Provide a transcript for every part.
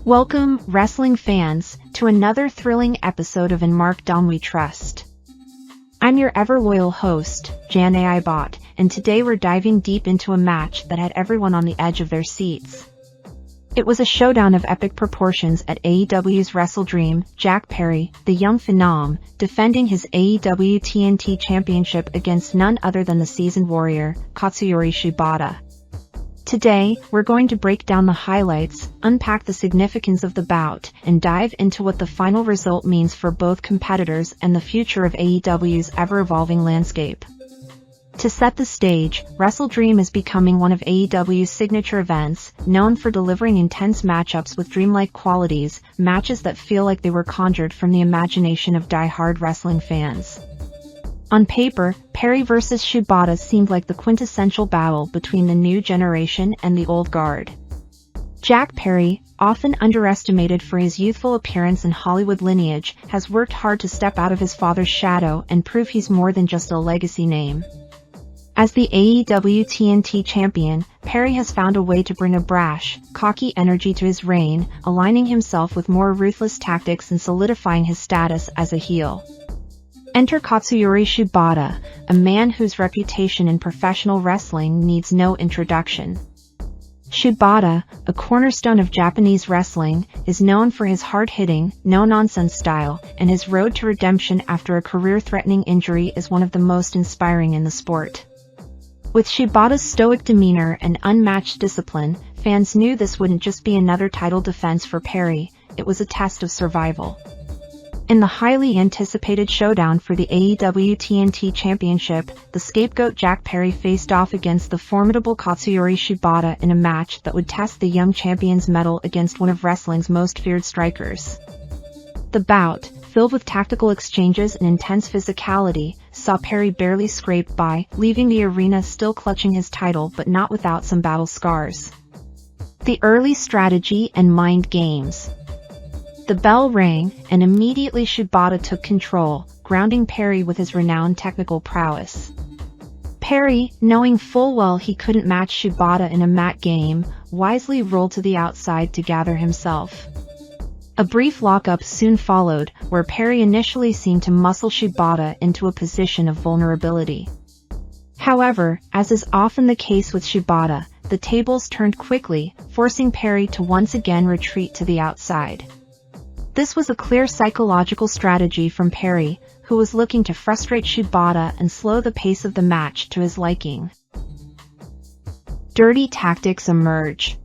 Welcome, wrestling fans, to another thrilling episode of Markdom We Trust. I'm your ever-loyal host, Jan AI Bot, and today we're diving deep into a match that had everyone on the edge of their seats. It was a showdown of epic proportions at AEW's WrestleDream. Jack Perry, the young phenom, defending his AEW TNT Championship against none other than the seasoned warrior, Katsuyori Shibata. Today, we're going to break down the highlights, unpack the significance of the bout, and dive into what the final result means for both competitors and the future of AEW's ever-evolving landscape. To set the stage, WrestleDream is becoming one of AEW's signature events, known for delivering intense matchups with dreamlike qualities, matches that feel like they were conjured from the imagination of die-hard wrestling fans. On paper, Perry vs. Shibata seemed like the quintessential battle between the new generation and the old guard. Jack Perry, often underestimated for his youthful appearance and Hollywood lineage, has worked hard to step out of his father's shadow and prove he's more than just a legacy name. As the AEW TNT champion, Perry has found a way to bring a brash, cocky energy to his reign, aligning himself with more ruthless tactics and solidifying his status as a heel. Enter Katsuyori Shibata, a man whose reputation in professional wrestling needs no introduction. Shibata, a cornerstone of Japanese wrestling, is known for his hard-hitting, no-nonsense style, and his road to redemption after a career-threatening injury is one of the most inspiring in the sport. With Shibata's stoic demeanor and unmatched discipline, fans knew this wouldn't just be another title defense for Perry, it was a test of survival. In the highly anticipated showdown for the AEW TNT Championship, the scapegoat Jack Perry faced off against the formidable Katsuyori Shibata in a match that would test the young champion's mettle against one of wrestling's most feared strikers. The bout, filled with tactical exchanges and intense physicality, saw Perry barely scrape by, leaving the arena still clutching his title but not without some battle scars. The early strategy and mind games. The bell rang, and immediately Shibata took control, grounding Perry with his renowned technical prowess. Perry, knowing full well he couldn't match Shibata in a mat game, wisely rolled to the outside to gather himself. A brief lockup soon followed, where Perry initially seemed to muscle Shibata into a position of vulnerability. However, as is often the case with Shibata, the tables turned quickly, forcing Perry to once again retreat to the outside. This was a clear psychological strategy from Perry, who was looking to frustrate Shibata and slow the pace of the match to his liking. Dirty tactics emerge.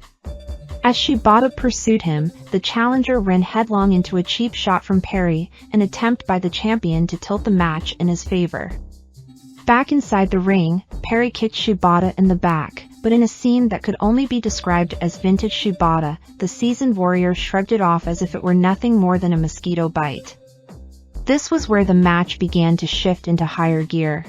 As Shibata pursued him, the challenger ran headlong into a cheap shot from Perry, an attempt by the champion to tilt the match in his favor. Back inside the ring, Perry kicked Shibata in the back, but in a scene that could only be described as vintage Shibata, the seasoned warrior shrugged it off as if it were nothing more than a mosquito bite. This was where the match began to shift into higher gear.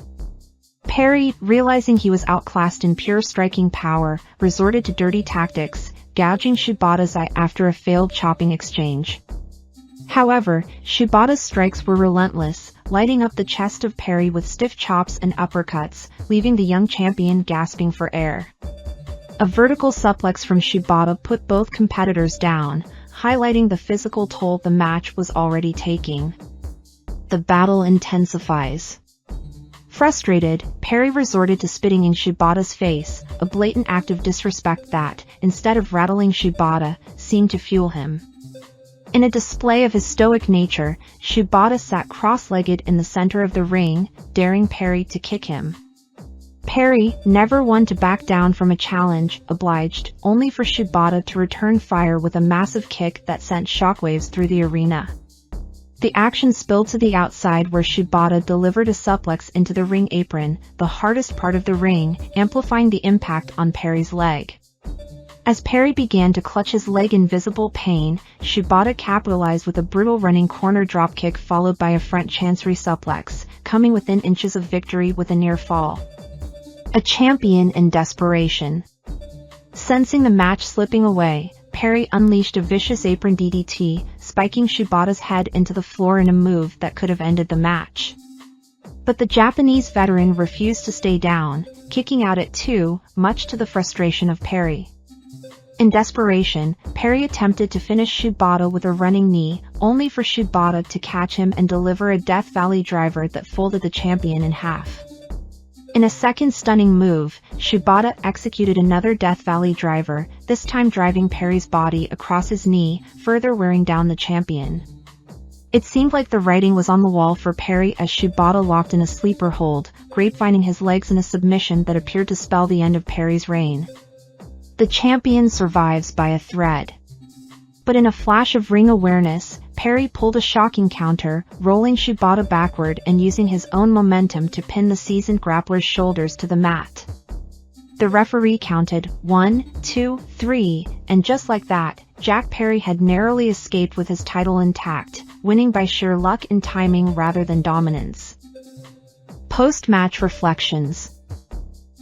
Perry, realizing he was outclassed in pure striking power, resorted to dirty tactics, gouging Shibata's eye after a failed chopping exchange. However, Shibata's strikes were relentless, lighting up the chest of Perry with stiff chops and uppercuts, leaving the young champion gasping for air. A vertical suplex from Shibata put both competitors down, highlighting the physical toll the match was already taking. The battle intensifies. Frustrated, Perry resorted to spitting in Shibata's face, a blatant act of disrespect that, instead of rattling Shibata, seemed to fuel him. In a display of his stoic nature, Shibata sat cross-legged in the center of the ring, daring Perry to kick him. Perry, never one to back down from a challenge, obliged, only for Shibata to return fire with a massive kick that sent shockwaves through the arena. The action spilled to the outside where Shibata delivered a suplex into the ring apron, the hardest part of the ring, amplifying the impact on Perry's leg. As Perry began to clutch his leg in visible pain, Shibata capitalized with a brutal running corner dropkick followed by a front chancery suplex, coming within inches of victory with a near fall. A champion in desperation. Sensing the match slipping away, Perry unleashed a vicious apron DDT, spiking Shibata's head into the floor in a move that could have ended the match. But the Japanese veteran refused to stay down, kicking out at 2, much to the frustration of Perry. In desperation, Perry attempted to finish Shibata with a running knee, only for Shibata to catch him and deliver a Death Valley driver that folded the champion in half. In a second stunning move, Shibata executed another Death Valley driver, this time driving Perry's body across his knee, further wearing down the champion. It seemed like the writing was on the wall for Perry as Shibata locked in a sleeper hold, grapevining his legs in a submission that appeared to spell the end of Perry's reign. The champion survives by a thread. But in a flash of ring awareness, Perry pulled a shocking counter, rolling Shibata backward and using his own momentum to pin the seasoned grappler's shoulders to the mat. The referee counted 1, 2, 3, and just like that, Jack Perry had narrowly escaped with his title intact, winning by sheer luck and timing rather than dominance. Post-match reflections.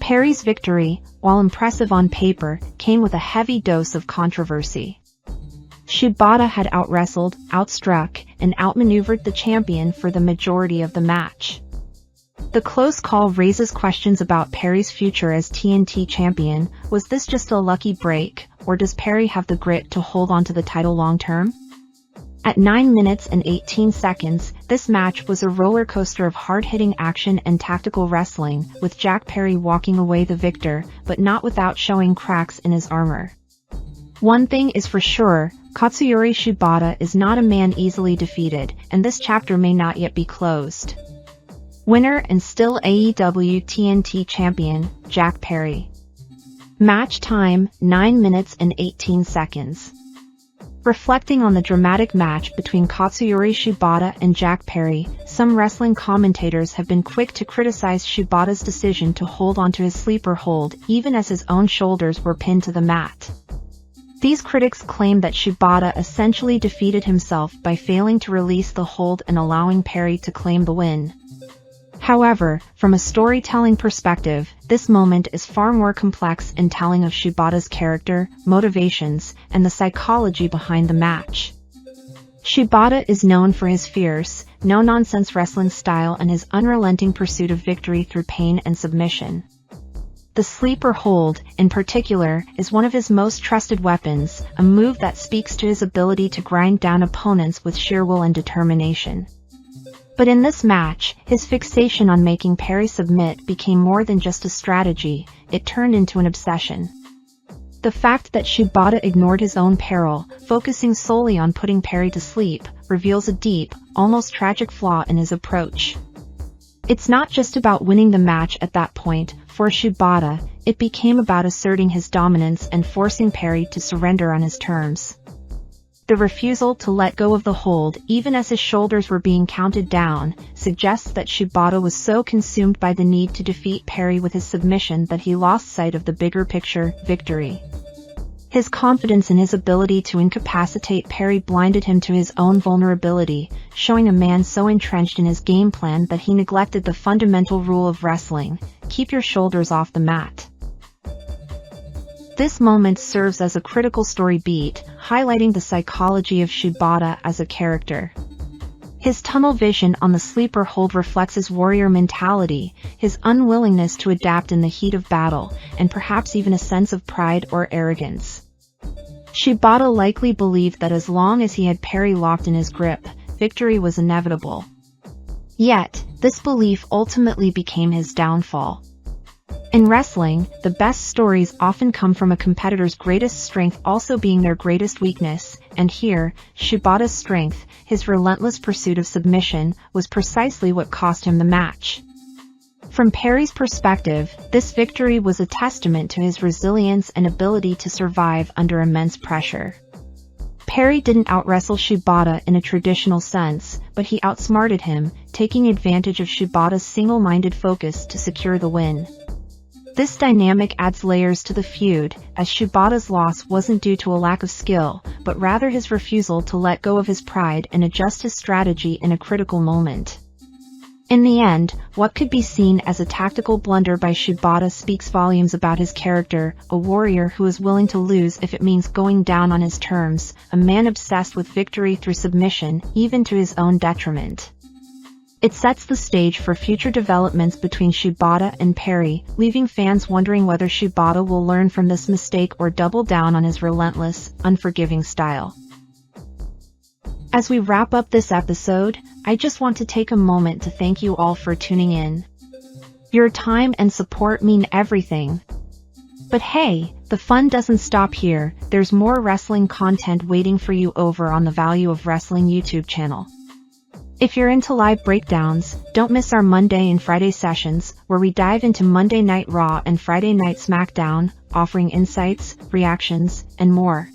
Perry's victory, while impressive on paper, came with a heavy dose of controversy. Shibata had out-wrestled, outstruck, and outmaneuvered the champion for the majority of the match. The close call raises questions about Perry's future as TNT champion. Was this just a lucky break, or does Perry have the grit to hold on to the title long-term? At 9 minutes and 18 seconds, this match was a roller coaster of hard-hitting action and tactical wrestling, with Jack Perry walking away the victor, but not without showing cracks in his armor. One thing is for sure, Katsuyori Shibata is not a man easily defeated, and this chapter may not yet be closed. Winner and still AEW TNT champion, Jack Perry. Match time, 9 minutes and 18 seconds. Reflecting on the dramatic match between Katsuyori Shibata and Jack Perry, some wrestling commentators have been quick to criticize Shibata's decision to hold onto his sleeper hold even as his own shoulders were pinned to the mat. These critics claim that Shibata essentially defeated himself by failing to release the hold and allowing Perry to claim the win. However, from a storytelling perspective, this moment is far more complex and telling of Shibata's character, motivations, and the psychology behind the match. Shibata is known for his fierce, no-nonsense wrestling style and his unrelenting pursuit of victory through pain and submission. The sleeper hold, in particular, is one of his most trusted weapons, a move that speaks to his ability to grind down opponents with sheer will and determination. But in this match, his fixation on making Perry submit became more than just a strategy, it turned into an obsession. The fact that Shibata ignored his own peril, focusing solely on putting Perry to sleep, reveals a deep, almost tragic flaw in his approach. It's not just about winning the match at that point. For Shibata, it became about asserting his dominance and forcing Perry to surrender on his terms. The refusal to let go of the hold, even as his shoulders were being counted down, suggests that Shibata was so consumed by the need to defeat Perry with his submission that he lost sight of the bigger picture, victory. His confidence in his ability to incapacitate Perry blinded him to his own vulnerability, showing a man so entrenched in his game plan that he neglected the fundamental rule of wrestling: keep your shoulders off the mat. This moment serves as a critical story beat, highlighting the psychology of Shibata as a character. His tunnel vision on the sleeper hold reflects his warrior mentality, his unwillingness to adapt in the heat of battle, and perhaps even a sense of pride or arrogance. Shibata likely believed that as long as he had Perry locked in his grip, victory was inevitable. Yet, this belief ultimately became his downfall. In wrestling, the best stories often come from a competitor's greatest strength also being their greatest weakness, and here, Shibata's strength, his relentless pursuit of submission, was precisely what cost him the match. From Perry's perspective, this victory was a testament to his resilience and ability to survive under immense pressure. Perry didn't out-wrestle Shibata in a traditional sense, but he outsmarted him, taking advantage of Shibata's single-minded focus to secure the win. This dynamic adds layers to the feud, as Shibata's loss wasn't due to a lack of skill, but rather his refusal to let go of his pride and adjust his strategy in a critical moment. In the end, what could be seen as a tactical blunder by Shibata speaks volumes about his character, a warrior who is willing to lose if it means going down on his terms, a man obsessed with victory through submission, even to his own detriment. It sets the stage for future developments between Shibata and Perry, leaving fans wondering whether Shibata will learn from this mistake or double down on his relentless, unforgiving style. As we wrap up this episode, I just want to take a moment to thank you all for tuning in. Your time and support mean everything. But hey, the fun doesn't stop here. There's more wrestling content waiting for you over on the Value of Wrestling YouTube channel. If you're into live breakdowns, don't miss our Monday and Friday sessions, where we dive into Monday Night Raw and Friday Night SmackDown, offering insights, reactions, and more.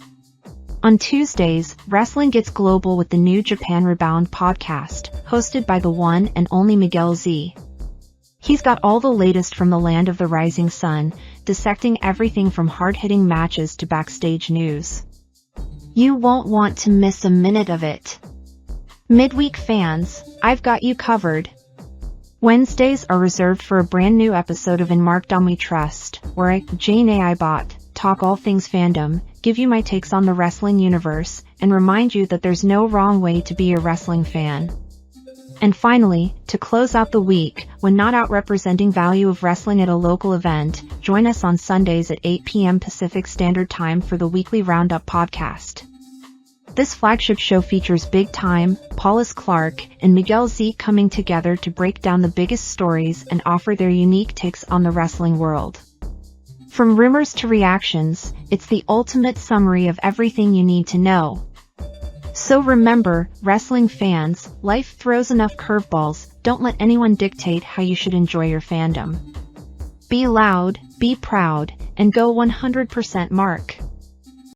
On Tuesdays, wrestling gets global with the New Japan Rebound podcast, hosted by the one and only Miguel Z. He's got all the latest from the land of the rising sun, dissecting everything from hard-hitting matches to backstage news. You won't want to miss a minute of it. Midweek fans, I've got you covered. Wednesdays are reserved for a brand new episode of In Markdom We Trust, where I, Jane AI Bot, talk all things fandom, give you my takes on the wrestling universe, and remind you that there's no wrong way to be a wrestling fan. And finally, to close out the week, when not out representing Value of Wrestling at a local event, join us on Sundays at 8 p.m. Pacific Standard Time for the weekly Roundup podcast. This flagship show features Big Time, Paulus Clark, and Miguel Z coming together to break down the biggest stories and offer their unique takes on the wrestling world. From rumors to reactions, it's the ultimate summary of everything you need to know. So remember, wrestling fans, life throws enough curveballs, don't let anyone dictate how you should enjoy your fandom. Be loud, be proud, and go 100% Mark.